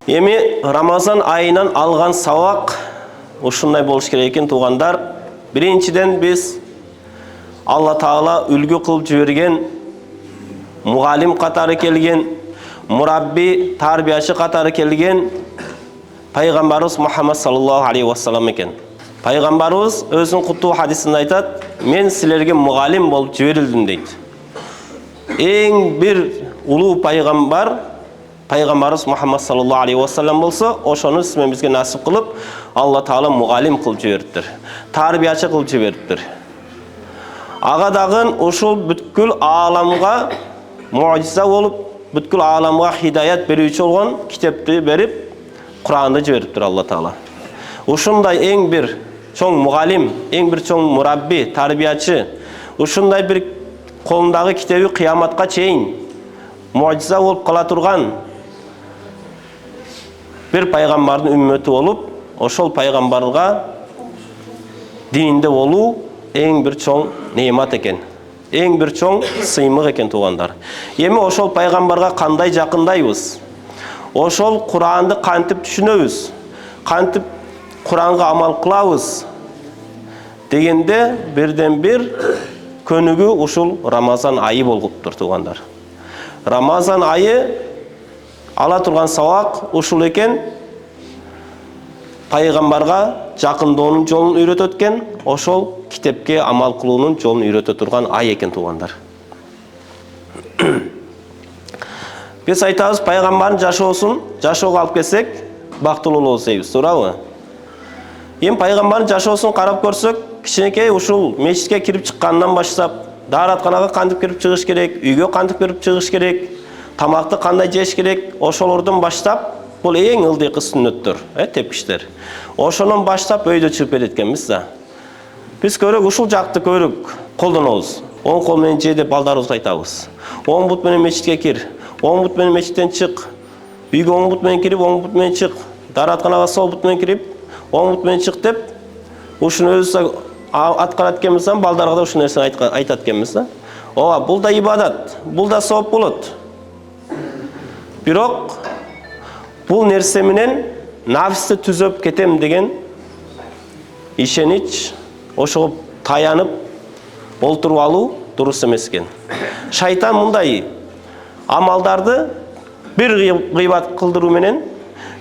Эми Рамазан айынан алган сабак ушундай болуш керек экен туугандар. Биринчиден биз Алла Таала үлгү кылып жиберген мугалим катары келген, мурабби, тарбиячы катары келген пайгамбарыбыз Мухаммад саллаллаху алейхи вассалам экен. Пайгамбарыбыз өзүнүн куттуу хадисинде айтат: "Мен силерге мугалим болуп жиберилдим" дейт. Эң бир улуу пайгамбарыбыз Мухаммад саллаллаху алейхи вассалам болсо, ошону сиз бизге насип кылып, Алла Таала мугалим кылып жибериптир. Тарбиячы кылып жибериптир. Ага дагы ушул бүткүл ааламга муъжиза болуп, бүткүл ааламга хидаят берүүчү болгон китепти берип, Куранды жибериптир Алла Таала. Ушундай эң бир чоң мугалим, эң бир чоң мурабби, тарбиячы, ушундай бир колундагы китеби кыяматка чейин муъжиза болуп кала турган бир пайгамбардын үммөтү болуп, ошол пайгамбарга динде болуу эң бир чоң неемат экен. Эң бир чоң сыймык экен туугандар. Эми ошол пайгамбарга кандай жакындайбыз? Ошол Куранды кантип түшүнөбүз? Кантип Куранга амал кылабыз дегенде бирден бир көнүгүү ушул Рамазан айы болуптур туугандар. Рамазан айы ала турган сабак ушул экен. Пайгамбарга жакынdoonун жолун үйрөтөт экен, ошол китепке амал кылуунун жолун үйрөтө турган ай экен туугандар. Биз айтабыз, пайгамбардын жашоого алып келсек, бактылуу болобуз дейбиз, туурабы? Эми пайгамбардын жашоосун карап көрсөк, кичинекей ушул мечитке кирип чыккандан баштап, дааратканага кантип кирип чыгыш керек, үйгө кантип кирип чыгыш керек, тамакты кандай жеш керек, ошолордон баштап, бул эң ылдыйкы сүннөттөр, тепкиштер. Ошонун баштап өйдө чыгып береткенбиз да. Биз көрөк ушул жакты көрөк колдонобуз. Оң кол менен же деп балдарыбызга айтабыз. Оң бут менен мечитке кир, оң бут менен мечиттен чык. Үйгө оң бут менен кирип, оң бут менен чык. Дааратканага сол бут менен кирип, оң бут менен чык деп, ушуну өзүбүз аткарат экенбиз, балдарга да ушул нерсени айтат экенбиз да. Ооба, бул да ибадат, бул да сооп болот. Бирок бул нерсе менен нафсты түзөп кетем деген ишенич, ошого таянып олтуруп алуу дурус эмес экен. Шайтан мындай амалдарды бир гыйбат кылдыруу менен,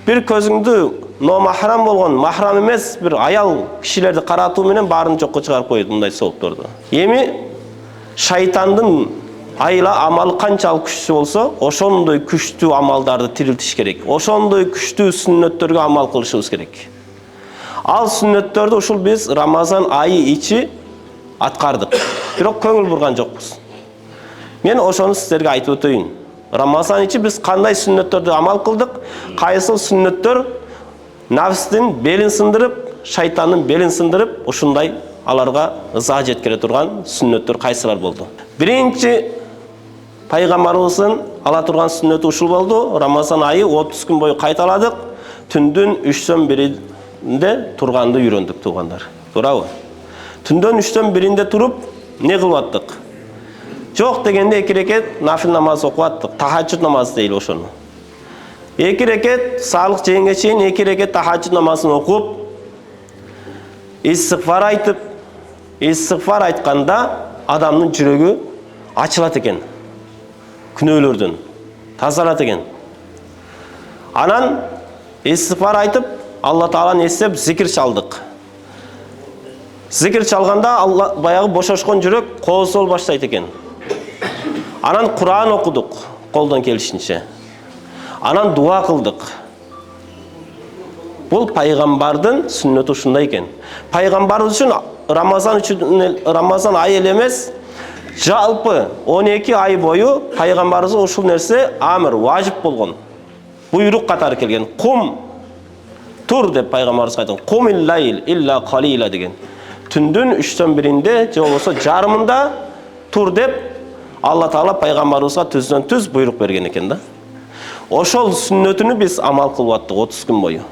бир көзүңдү номахрам болгон, махрам эмес бир аял кишилерди каратуу менен баарын жокко чыгарып коет мындай соопторду. Эми шайтандын айла амалы канчалык күчтүү болсо, ошондой күчтүү амалдарды тирилтиш керек. Ошондой күчтүү сүннөттөргө амал кылышыбыз керек. Ал сүннөттөрдү ушул биз Рамазан айы ичи аткардык. Бирок көңүл бурган жокпуз. Мен ошону сиздерге айтып өтөйүн. Рамазан ичи биз кандай сүннөттөрдү амал кылдык? Кайсыл сүннөттөр нафстин белин сындырып, шайтандын белин сындырып, ушундай аларга ыза жеткире турган сүннөттөр кайсылар болду? Биринчи пайгамбарыбыздын ала турган сүннөтү ушул болду. Рамазан айы 30 күн бою кайталадык. Түндүн 3төн 1-inde турганды үйрөндүк туугандар. Туурабы? Түндөн 3төн 1-inde туруп, не кылып аттык? Жок дегенде 2 рекет нафил намаз окуп аттык. Тахаджуд намазы дейли ошону. 2 рекет саалык жегенге чейин 2 рекет тахаджуд намазын окуп, истигфар айтып, истигфар айтканда адамдын жүрөгү ачылат экен. Күнөөлөрдөн тазалат экен. Анан истигфар айтып, Алла Тааланы эстеп зикир чалдык. Зикир чалганда Алла баягы бошошкон жүрөк коозол баштайт экен. Анан Куран окудук колдон келишинче. Анан дуа кылдык. Бул пайгамбардын сүннөтү ушундай экен. Пайгамбарыбыз үчүн Рамазан айы эле эмес, жалпы 12 ай бою пайгамбарыбызга ушул нерсе амыр, важип болгон. Буйрук катары келген. Кум тур деп пайгамбарыбыз айткан. Кумил лайл илла қалила деген. Түндүн 3төн 1-inde же болбосо жарымында тур деп Алла Таала пайгамбарыбызга түздөн түз буйрук берген экен да. Ошол сүннөтүнү биз амал кылып аттык 30 күн бою.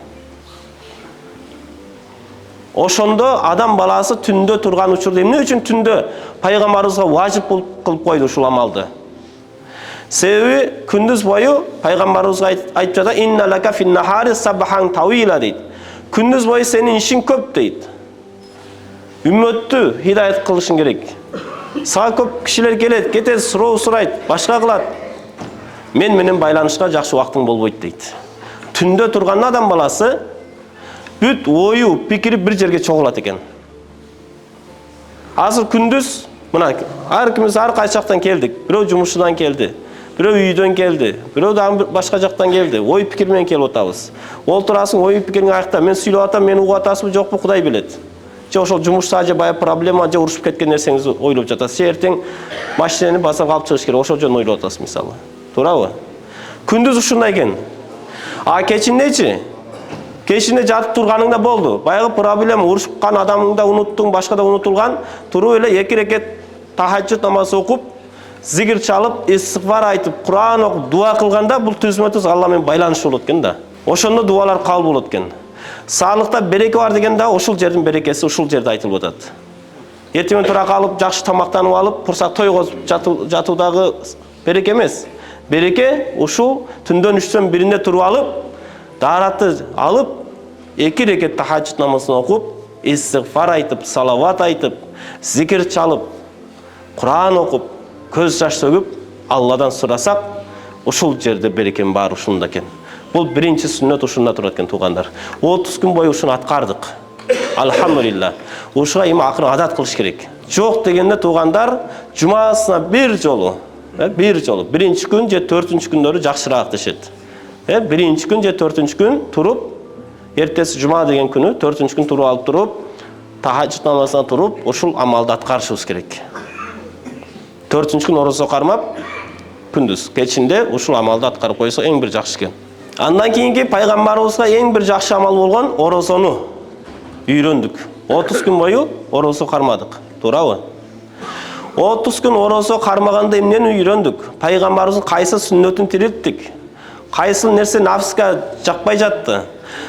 Ошондо адам баласы түндө турган учурда эмне үчүн түндө пайгамбарыбызга важип кылып койду ушул амалды? Себеби күндүз бою пайгамбарыбыз айтып жатат: "Инна лака фин нахари сабхан тавила" дейт. Күндүз бою сенин ишин көп дейт. Үммөттү хидаят кылышың керек. Сага көп кишилер келет, кетет, суроо сурайт, башка кылат. Мен менен байланышка жакшы убактың болбойт дейт. Түндө турган адам баласы бүт ою, пикири бир жерге чогулат экен. Азыр күндүз мына ар кимиз ар кайсы жактан келдик. Бирөө жумушунан келди, бирөө үйдөн келди, бирөө дагы башка жактан келди. Ой пикир менен келип атабыз. Олтурасың, ой пикириңди аякта. Мен сүйлөп атам, мени угуп атасызбы, жокпу, Кудай билет. Же ошол жумушта же бая проблема, же урушуп кеткен нерсеңизди ойлоп жатасыз. Эртең машинени базарга алып чыгыш керек. Ошол жөнүндө ойлоп атасыз мисалы. Туурабы? Күндүз ушундай экен. А кечиндечи? Кечинде жатып турганыңда болду. Баягы проблема, урушкан адамыңды да унуттуң, башка да унутулган. Туруп эле 2 рекет тахаджуд намазы окуп, зикир чалып, истигфар айтып, Куран окуп, дуа кылганда бул түзмө-түз Алла менен байланыш болот экен да. Ошондо дуалар кабыл болот экен. Саалыкта береке бар дегенде ушул жердин берекеси ушул жерде айтылып атат. Эртең тура калып, жакшы тамактанып алып, курсак тойго жатуудагы береке эмес. Береке ушул түндөн 3-төн биринде туруп алып, даараты алып, 2 рекет тахаджуд намазын окуп, истигфар айтып, салават айтып, зикир чалып, Куран окуп, көз жаш төгүп, Алладан сурасак, ушул жерде берекенин баары ушунда экен. Бул биринчи сүннөт ушунда турат экен туугандар. 30 күн бою ушуну аткардык. Алхамдулилла. Ушуга эми акырын адат кылыш керек. Жок дегенде туугандар жумасына бир жолу, биринчи күн же 4-үнчү күндөрү жакшыраак дешет. Биринчи күн же 4-үнчү күн туруп, эртеси жума деген күнү 4-үнчү күн туруп алып туруп, тахаджуд намазына туруп, ушул амалды аткарышыбыз керек. 4-үнчү күн орозо кармап, күндүз, кечинде ушул амалды аткарып койсо эң бир жакшы экен. Андан кийинки пайгамбарыбызга эң бир жакшы амал болгон орозону үйрөндүк. 30 күн бою орозо кармадык, туурабы? 30 күн орозо кармаганда эмнени үйрөндүк? Пайгамбарыбыздын кайсы сүннөтүн тирилттик? Кайсы нерсе нафска жакпай жатты?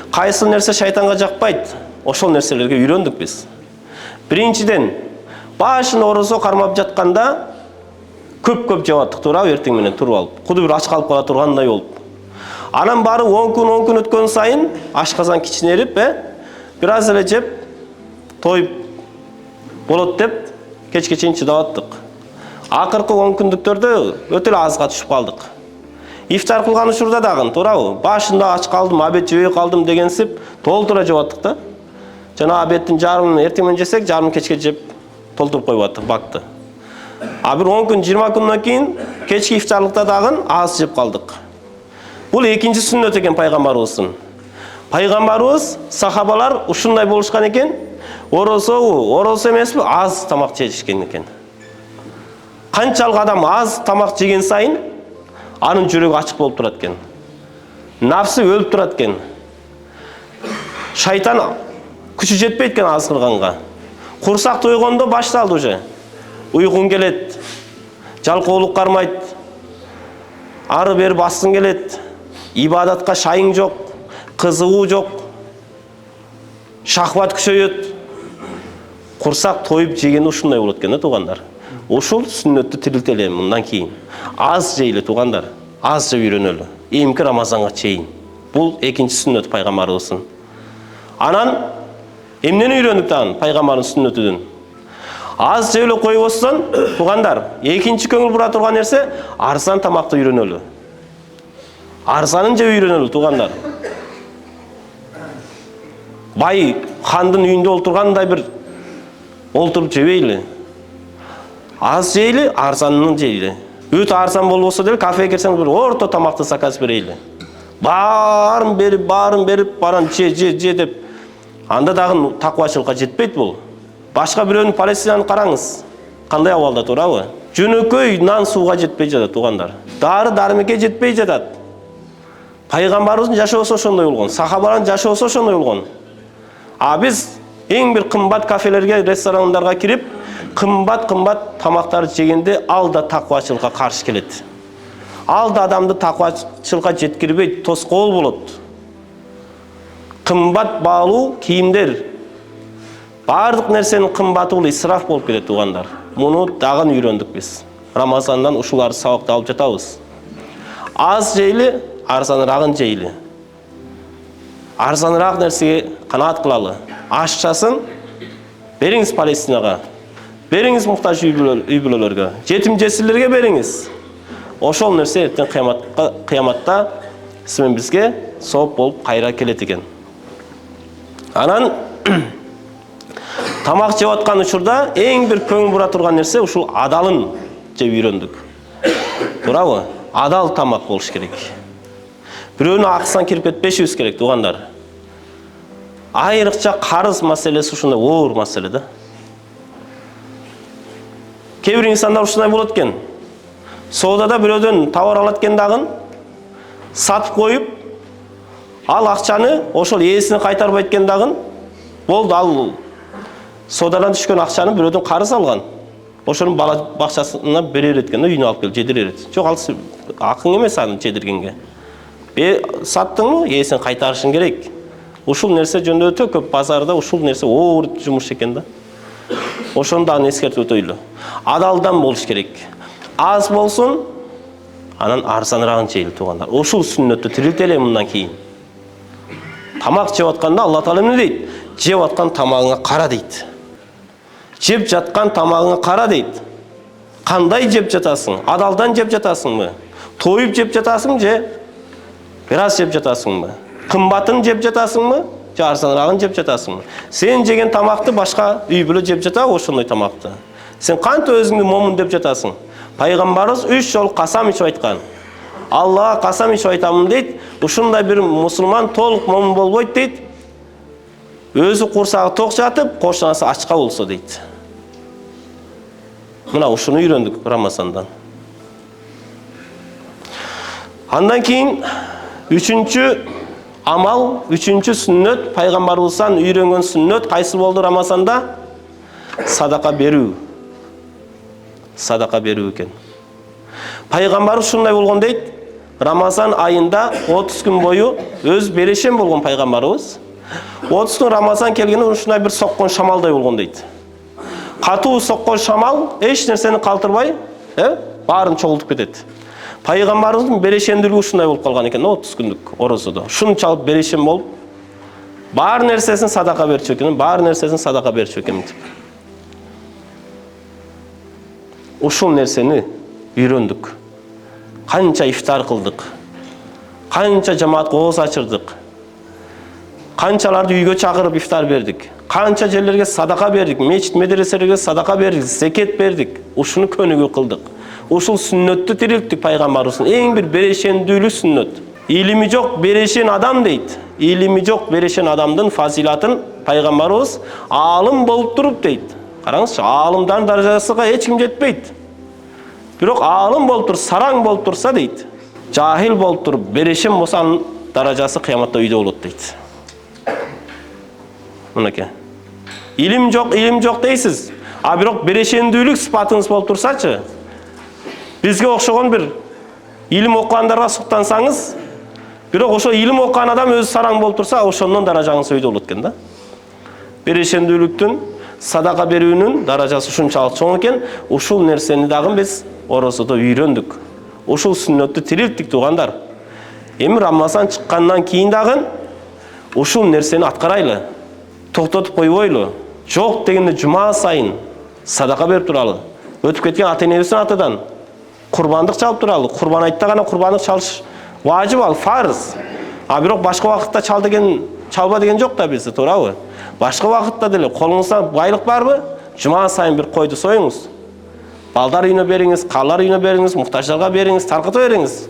Кайсы нерсе шайтанга жакпайт? Ошол нерселерге үйрөндүк биз. Биринчиден, башында орозо кармап жатканда көп жеп аттык, туурабы? Эртең менен туруп алып, куду бир ач калып кала тургандай болуп. Анан бары 10 күн өткөн сайын ашказан кичинерип, бир аз эле жеп, тоюп болот деп кечке чейин чыдап аттык. Акыркы 10 күндүктөрдө өтө эле азга түшүп калдык. Ифтар кылган учурда дагы, туурабы? Башында ач калдым, абет жебей калдым дегенсип, толтура жеп аттык да. Жана абеттин жарымын эртең менен жесек, жарымын кечке жеп толтуруп коюп аттык бакты. А бир 10 күн, 20 күндөн кийин кечки ифтарлыкта дагы аз жеп калдык. Бул экинчи сүннөт экен пайгамбарыбыздын. Пайгамбарыбыз, сахабалар ушундай болушкан экен. Орозо эмеспи, аз тамак жешкен экен. Канчалык адам аз тамак жеген сайын анын жүрөгү ачык болуп турат экен. Нафсы өлүп турат экен. Шайтан күчү жетпейт экен аз кылганга. Курсак тойгондо башталды уже. Уйкуң келет. Жалкоолук кармайт. Ары бери баскың келет. Ибадатка шайың жок, кызыгуу жок. Шахват күчөйөт. Курсак тоюп жеген ушундай болот экен да туугандар. Ушул сүннөттү тирилтели мындан кийин. Аз жейле туугандар. Аз жеп үйрөнөлү. Эмки Рамазанга чейин. Бул экинчи сүннөт пайгамбарыбыздын. Анан эмнени үйрөндүк дагы пайгамбардын сүннөтүдөн? Аз жеп эле койбостон туугандар, экинчи көңүл бура турган нерсе арзан тамакты үйрөнөлү. Арзанын жеп үйрөнөлү туугандар. Бай хандын үйүндө олтургандай бир олтуруп жебейли. Аз жейли, арзанын жейли. Өтө арзан болбосо деле кафеге кирсең бир орто тамакты заказ берейли. Баарын берип, баран же деп. Анда дагы таквачылыкка жетпейт бул. Башка бирөөнүн Палестинаны караңыз. Кандай абалда турабы? Жөнөкөй нан сууга жетпей жатат туугандар. Дары-дармекке жетпей жатат. Пайгамбарыбыздын жашоосу ошондой болгон, сахабалардын жашоосу ошондой болгон. А биз эң бир кымбат кафелерге, ресторандарга кирип, кымбат тамактарды жегенде ал да таквачылыкка каршы келет. Ал да адамды таквачылыкка жеткирбейт, тоскоол болот. Кымбат баалуу кийимдер, бардык нерсенин кымбаты бул исраф болуп кетет туугандар. Муну дагы үйрөндүк биз. Рамазандан ушуларды сабакты алып жатабыз. Аз жейлі, арзанырағын жейлі. Арзанырақ нәрсеге қанағат қылалы. Ашшасын беріңіз Палестинаға. Беріңіз мұқтаж үй бүлелерге. Жетім жесірлерге беріңіз. Ошол нәрсе ертең қияматта сізбен бізге сауап болып қайра келеді екен. Анан тамақ жеп жатқан учурда ең бір көңіл бура турган нәрсе ушул адалын жеп үйрөндүк. Туурабы? Адал тамақ болуш керек. Бирөөнүн акысынан кирип кетпешибиз керек, туугандар. Айрыкча карыз маселеси ушундай оор маселе да. Кээ бир инсандар ушундай болот экен. Соодада бирөөдөн товар алат экен дагы сатып коюп, ал акчаны ошол ээсине кайтарбайт экен дагы болду, ал соодадан түшкөн акчаны бирөөдөн карыз алган. Ошонун бала бакчасына берер экен, үйүнө алып келип жедирер. Жок, ал акың эмес аны жедиргенге. Саттыңбы, ээсин кайтарышың керек. Ушул нерсе жөнүндө өтө көп базарда ушул нерсе оор жумуш экен да. Ошону дагы эскертип өтөйлү. Адалдан болуш керек. Аз болсун, анан арзаныраак жейли, туугандар. Ушул сүннөттү тирилтели мындан кийин. Тамак жеп атканда Алла Таала эмне дейт? Жеп аткан тамагыңа кара дейт. Жеп жаткан тамагыңа кара дейт. Кандай жеп жатасың? Адалдан жеп жатасыңбы? Тоюп жеп жатасың же бир аз жеп жатасыңбы? Кымбатын жеп жатасыңбы? Же арзаныраагын жеп жатасыңбы? Сен жеген тамакты башка үй бүлө жеп жатабы ошондой тамакты? Сен кантип өзүңдү момун деп жатасың? Пайгамбарыбыз 3 жолу касам ичип айткан. Аллага касам ичип айтамын дейт. Ушундай бир мусулман толук момун болбойт дейт. Өзү курсагы ток жатып, кошунасы ачка болсо дейт. Мына ушуну үйрөндүк Рамазандан. Андан кийин 3-чү амал, 3-чү сүннөт, пайгамбарыбыздан үйрөнгөн сүннөт кайсы болду Рамазанда? Садака берүү. Садака берүү экен. Пайгамбар ушундай болгон дейт. Рамазан айында 30 күн бою өз берешен болгон пайгамбарыбыз. 30 күн Рамазан келгенде ушундай бир соккон шамалдай болгон дейт. Катуу соккон шамал эч нерсени калтырбай, баарын чогултуп кетет. Пайгамбарыбыздын берешендүүлүгү ушундай болуп калган экен 30 күндүк орозодо. Ушунчалык берешен болуп, баар нерсесин садака берчү экен, баар нерсесин садака берчү экен. Ушул нерсени үйрөндүк. Канча ифтар кылдык. Канча жамаатка ооз ачырдык. Канчаларды үйгө чакырып ифтар бердик. Канча жерлерге садака бердик, мечит медреселерге садака бердик, зекет бердик. Ушуну көнүгүү кылдык. Ушул сүннөттү тирилттик пайгамбарыбыздын эң бир берешендүүлүк сүннөт. Илими жок берешен адам дейт. Илими жок берешен адамдын фазилатын пайгамбарыбыз аалым болуп туруп дейт. Караңызчы, аалымдардын даражасына эч ким жетпейт. Бирок аалым болуп туруп, сараң болуп турса дейт. Жахил болуп туруп, берешен болсо анын даражасы кыяматта үйдө болот дейт. Мынакей. Илим жок дейсиз. А бирок берешендүүлүк сыпатыңыз болуп турсачы, бизге окшогон бир илим окугандарга суктансаңыз, бирок ошо илим окуган адам өзү сараң болуп турса, ошондон даражаңыз өйдө болот экен да. Берешендүүлүктүн, садака берүүнүн даражасы ушунчалык чоң экен. Ушул нерсени дагы биз орозодо үйрөндүк. Ушул сүннөттү тирилттик, туугандар. Эми Рамазан чыккандан кийин дагы ушул нерсени аткарайлы. Токтотуп койбойлу. Жок дегенде жума сайын садака берип туралы. Өтүп кеткен ата-энебиздин атынан курбандык чалып туралы. Курбан айтта гана курбандык чалыш важып, ал фарз. А бирок башка убакытта чалба деген жок да бизде, туурабы? Башка убакытта деле колуңузда байлык барбы? Жума сайын бир койду союңуз. Балдар үйүнө бериңиз, калар үйүнө бериңиз, муктаждарга бериңиз, тарката бериңиз.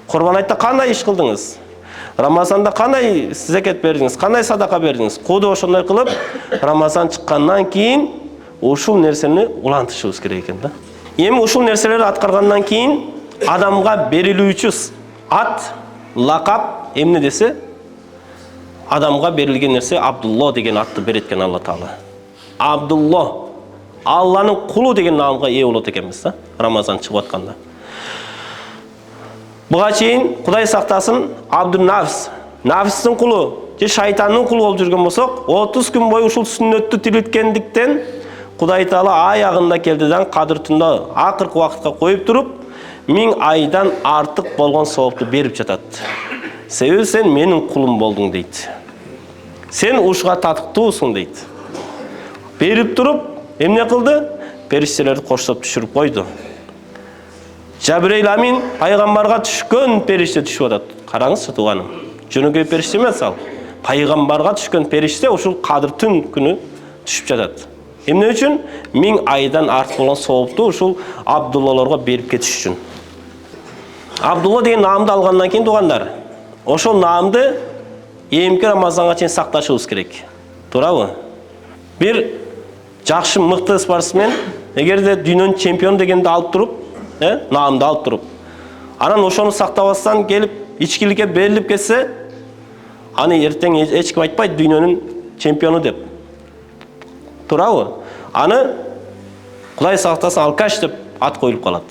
Курбан айтта кандай иш кылдыңыз? Рамазанда кандай зекет бердиңиз, кандай садака бердиңиз? Куду ошондой кылып, Рамазан чыккандан кийин ушул нерсени улантышыбыз керек экен да. Эми ушул нерселерди аткаргандан кийин адамга берилүүчү ат, лакап эмне десе, адамга берилген нерсе Абдулла деген атты берет экен Алла Таала. Абдулла, Алланын кулу деген наамга ээ болот экенбиз да, Рамазан чыгып атканда. Буга чейин Кудай сактасын, Абдун-Нафс, нафстын кулу же шайтандын кулу болуп жүргөн болсок, 30 күн бою ушул сүннөттү тирилткендиктен Кудай Таала аягында келдиден кадыр түндө акыркы убакытка коюп туруп, 1000 айдан артық болған сауапты беріп жатады. Себебі сен менің құлым болдың дейді. Сен ушыға татықтысың дейді. Беріп тұрып, емне қылды? Періштелерді қоштап түшіріп қойды. Жабірейл Амин пайғамбарға түшкен періште түшіп жатады. Қараңызшы туғаным. Жөнекей періште емес ал. Пайғамбарға түшкен періште ушыл қадір түн күні түшіп жатады. Емне үшін? 1000 айдан артық болған сауапты ушыл Абдуллаларға беріп кетіш үшін. Абдулла деген намды алғаннан кейін туғандар. Ошол намды емкі Рамазанға чейин сақташыбыз керек. Турабы? Bir жақшы мықты спортсмен, егерде дүйнөнүн чемпион дегенди алып туруп, намды алып туруп, анан ошону сактабастан келип ичкиликке берилип кетсе, аны эртең эч ким айтпайт дүйнөнүн чемпиону деп. Турабы? Аны Кудай сактасын алкаш деп ат коюлуп калат.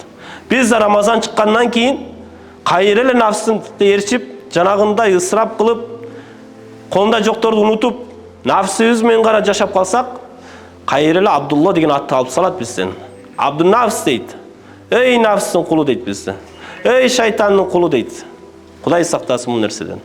Биз да Рамазан чыккандан кийин кайра эле нафсын ээрчип, жанагындай ысырап кылып, колунда жокторду унутуп, нафсыбыз менен гана жашап калсак, кайра эле Абдулла деген атты алып салат бизден. Абдунафс дейт. Эй нафстын кулу дейт бизди. Эй шайтандын кулу дейт. Кудай сактасын бул нерседен.